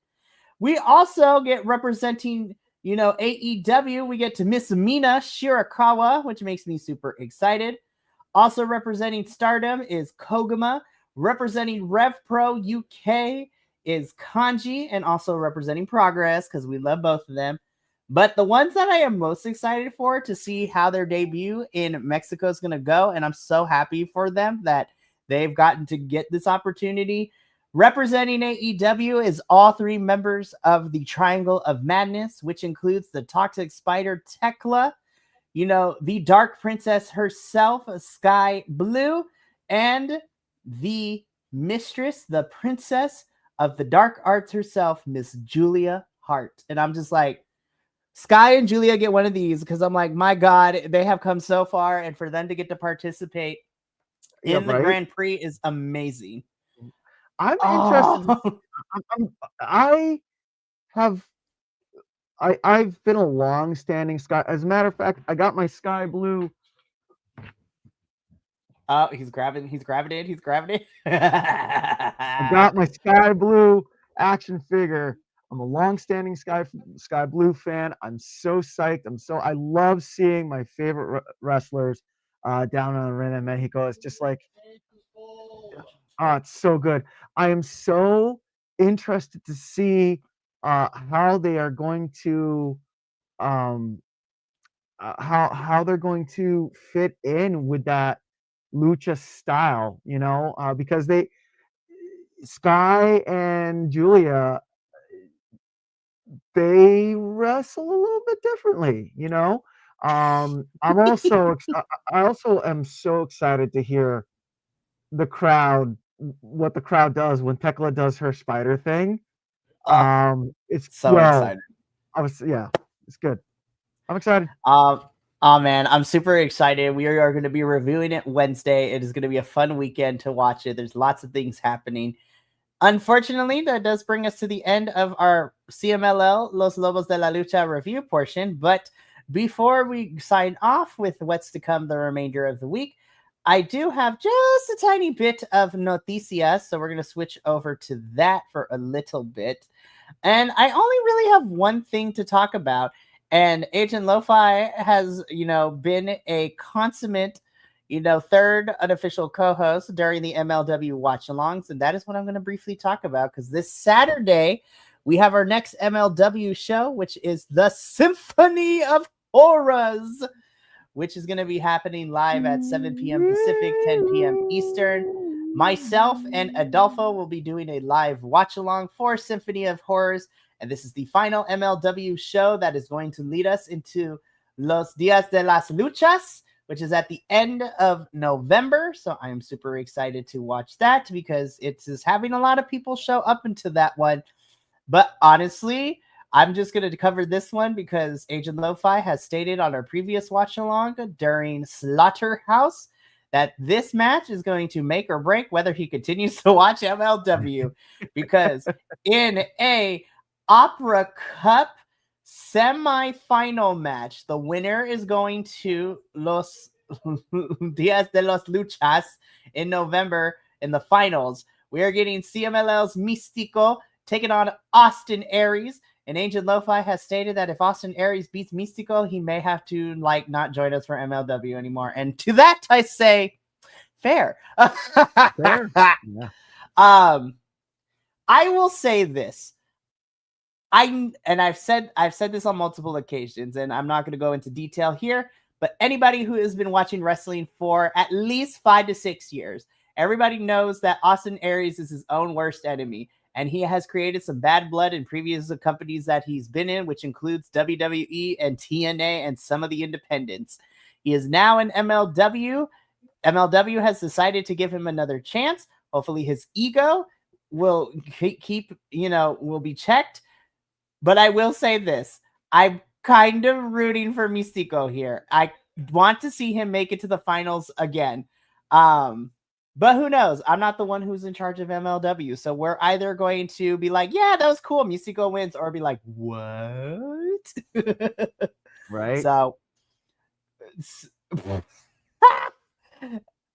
We also get representing, AEW. We get to Miss Mina Shirakawa, which makes me super excited. Also representing Stardom is Koguma. Representing Rev Pro UK is Kanji, and also representing Progress, because we love both of them. But the ones that I am most excited for to see how their debut in Mexico is going to go, and I'm so happy for them that they've gotten to get this opportunity. Representing AEW is all three members of the Triangle of Madness, which includes the Toxic Spider Tekla, the Dark Princess herself, Sky Blue, and the Mistress, the Princess of the Dark Arts herself, Miss Julia Hart. And I'm just like, Sky and Julia get one of these, because I'm like, my God, they have come so far, and for them to get to participate in the Grand Prix is amazing. I'm interested. I've been a long-standing Sky. As a matter of fact, I got my Sky Blue. Oh, he's grabbing it. I got my Sky Blue action figure. I'm a long-standing Sky Blue fan. I'm so psyched. I love seeing my favorite wrestlers down on Arena Mexico. It's just like, oh, it's so good. I am so interested to see how they are going to um, how they're going to fit in with that lucha style, because Sky and Julia, they wrestle a little bit differently. I'm also I also am so excited to hear the crowd what the crowd does when Tekla does her spider thing. Oh, It's so excited. yeah, it's good. I'm excited. Oh man, I'm super excited. We are going to be reviewing it Wednesday. It is going to be a fun weekend to watch it. There's lots of things happening. Unfortunately, that does bring us to the end of our CMLL Los Lobos de la Lucha review portion. But before we sign off with what's to come the remainder of the week, I do have just a tiny bit of noticias. So we're going to switch over to that for a little bit. And I only really have one thing to talk about. And Agent Lo-Fi has, been a consummate, third unofficial co-host during the MLW watch-alongs. And that is what I'm going to briefly talk about. Because this Saturday, we have our next MLW show, which is the Symphony of Horrors, which is going to be happening live at 7 p.m. Pacific, 10 p.m. Eastern. Myself and Adolfo will be doing a live watch-along for Symphony of Horrors. And this is the final MLW show that is going to lead us into Los Días de las Luchas, which is at the end of November. So I am super excited to watch that because it is having a lot of people show up into that one. But honestly, I'm just going to cover this one because Agent Lo-Fi has stated on our previous watch-along during Slaughterhouse that this match is going to make or break whether he continues to watch MLW. Because in a Opera Cup semi-final match, the winner is going to Los Días de los Luchas in November in the finals. We are getting CMLL's Místico taking on Austin Aries. And Agent Lo-Fi has stated that if Austin Aries beats Místico, he may have to not join us for MLW anymore. And to that I say, fair. Fair. Yeah. I will say this. I've said this on multiple occasions, and I'm not going to go into detail here, but anybody who has been watching wrestling for at least 5 to 6 years, everybody knows that Austin Aries is his own worst enemy, and he has created some bad blood in previous companies that he's been in, which includes WWE and TNA and some of the independents. He is now in MLW. MLW has decided to give him another chance. Hopefully his ego will will be checked. But I will say this. I'm kind of rooting for Místico here. I want to see him make it to the finals again. But who knows? I'm not the one who's in charge of MLW. So we're either going to be like, yeah, that was cool, Místico wins, or be like, what? Right. So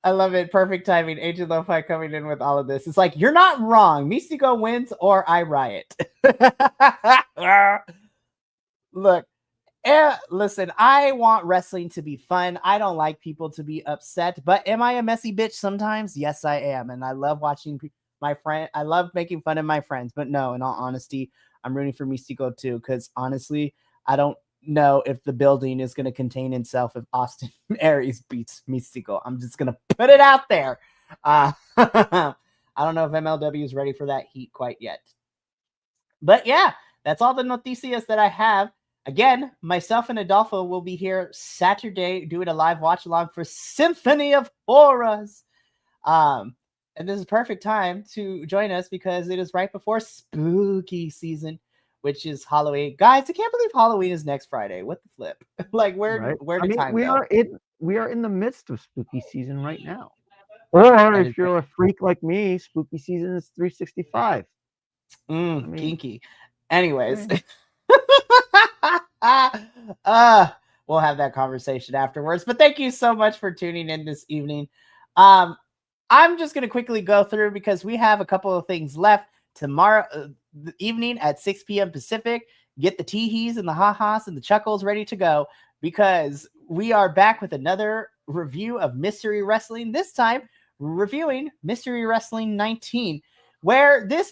I love it. Perfect timing. Agent Lo-Fi coming in with all of this. It's like, you're not wrong. Místico wins or I riot. Look, listen, I want wrestling to be fun. I don't like people to be upset, but am I a messy bitch sometimes? Yes, I am. And I love watching my friend. I love making fun of my friends, but no, in all honesty, I'm rooting for Místico too. Cause honestly, I don't know if the building is going to contain itself if Austin Aries beats Místico. I'm just going to put it out there. I don't know if MLW is ready for that heat quite yet. But yeah, that's all the noticias that I have. Again, myself and Adolfo will be here Saturday doing a live watch along for Symphony of Horrors. And this is perfect time to join us because it is right before spooky season, which is Halloween. Guys, I can't believe Halloween is next Friday. What the flip? Where did time go? We are in the midst of spooky season right now. Or if you're a freak like me, spooky season is 365. Kinky. Anyways. We'll have that conversation afterwards. But thank you so much for tuning in this evening. I'm just going to quickly go through because we have a couple of things left. Tomorrow evening at 6 p.m. Pacific, get the tee-hees and the ha-has and the chuckles ready to go because we are back with another review of Mystery Wrestling. This time, reviewing Mystery Wrestling 19. where this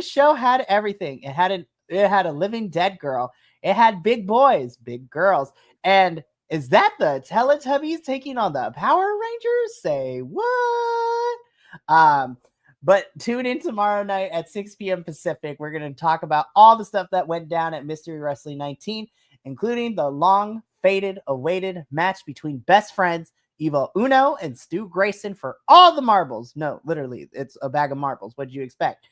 show had everything. It had a living dead girl. It had big boys, big girls. And is that the Teletubbies taking on the Power Rangers? Say what? But tune in tomorrow night at 6 p.m. Pacific. We're going to talk about all the stuff that went down at Mystery Wrestling 19, including the long awaited match between best friends Evil Uno and Stu Grayson for all the marbles. No, literally, it's a bag of marbles. What did you expect?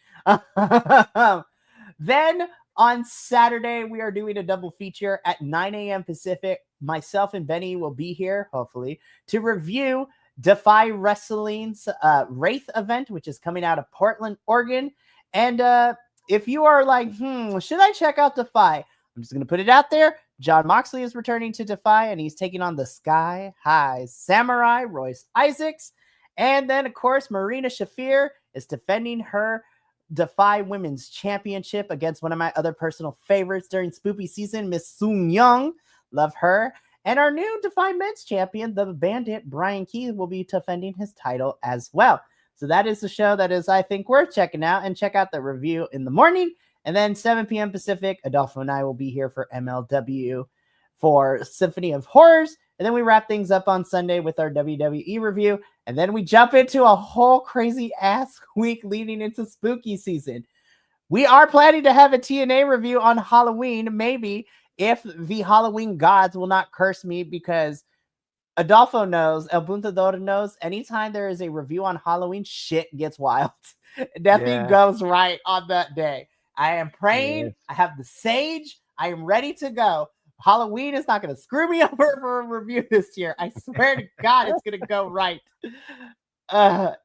Then on Saturday, we are doing a double feature at 9 a.m. Pacific. Myself and Benny will be here, hopefully, to review Defy Wrestling's Wraith event, which is coming out of Portland, Oregon. And if you are like, should I check out Defy? I'm just going to put it out there. John Moxley is returning to Defy, and he's taking on the Sky High Samurai, Royce Isaacs. And then, of course, Marina Shafir is defending her Defy Women's Championship against one of my other personal favorites during Spoopy season, Miss Soon Young. Love her. And our new Defy Men's Champion, the Bandit Brian Keith, will be defending his title as well. So that is the show that is, I think, worth checking out. And check out the review in the morning. And then 7 p.m. Pacific, Adolfo and I will be here for MLW for Symphony of Horrors. And then we wrap things up on Sunday with our WWE review. And then we jump into a whole crazy ass week leading into spooky season. We are planning to have a TNA review on Halloween, maybe, if the Halloween gods will not curse me, because Adolfo knows, El Buntador knows, anytime there is a review on Halloween, shit gets wild. Nothing goes right on that day. I am praying. I have the sage. I am ready to go. Halloween is not going to screw me over for a review this year. I swear to God, it's going to go right.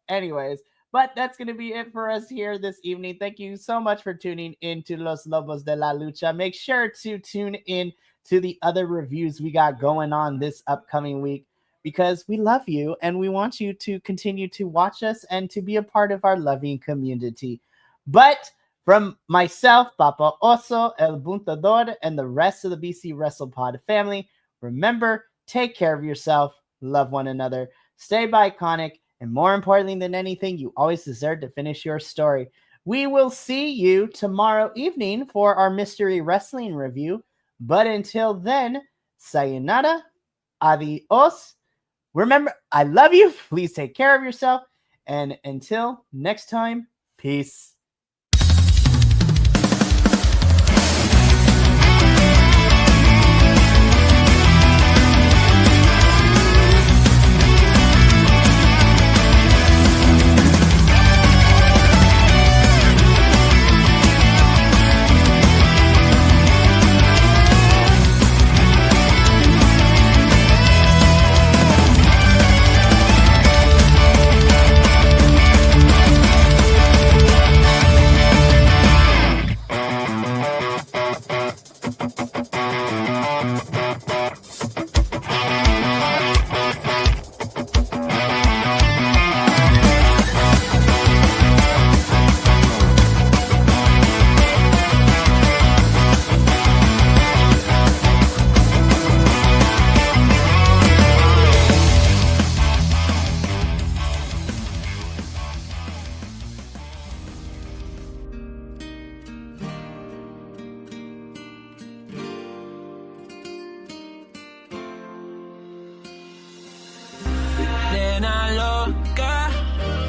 Anyways, but that's going to be it for us here this evening. Thank you so much for tuning in to Los Lobos de la Lucha. Make sure to tune in to the other reviews we got going on this upcoming week, because we love you and we want you to continue to watch us and to be a part of our loving community. But from myself, Papa Oso, El Buntador, and the rest of the BC WrestlePod family, remember, take care of yourself, love one another, stay iconic, and more importantly than anything, you always deserve to finish your story. We will see you tomorrow evening for our Mystery Wrestling review. But until then, sayonara, adios. Remember, I love you. Please take care of yourself. And until next time, peace.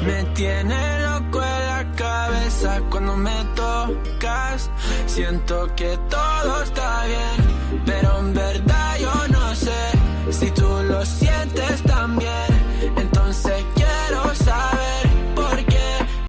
Me tiene loco en la cabeza cuando me tocas. Siento que todo está bien, pero en verdad yo no sé si tú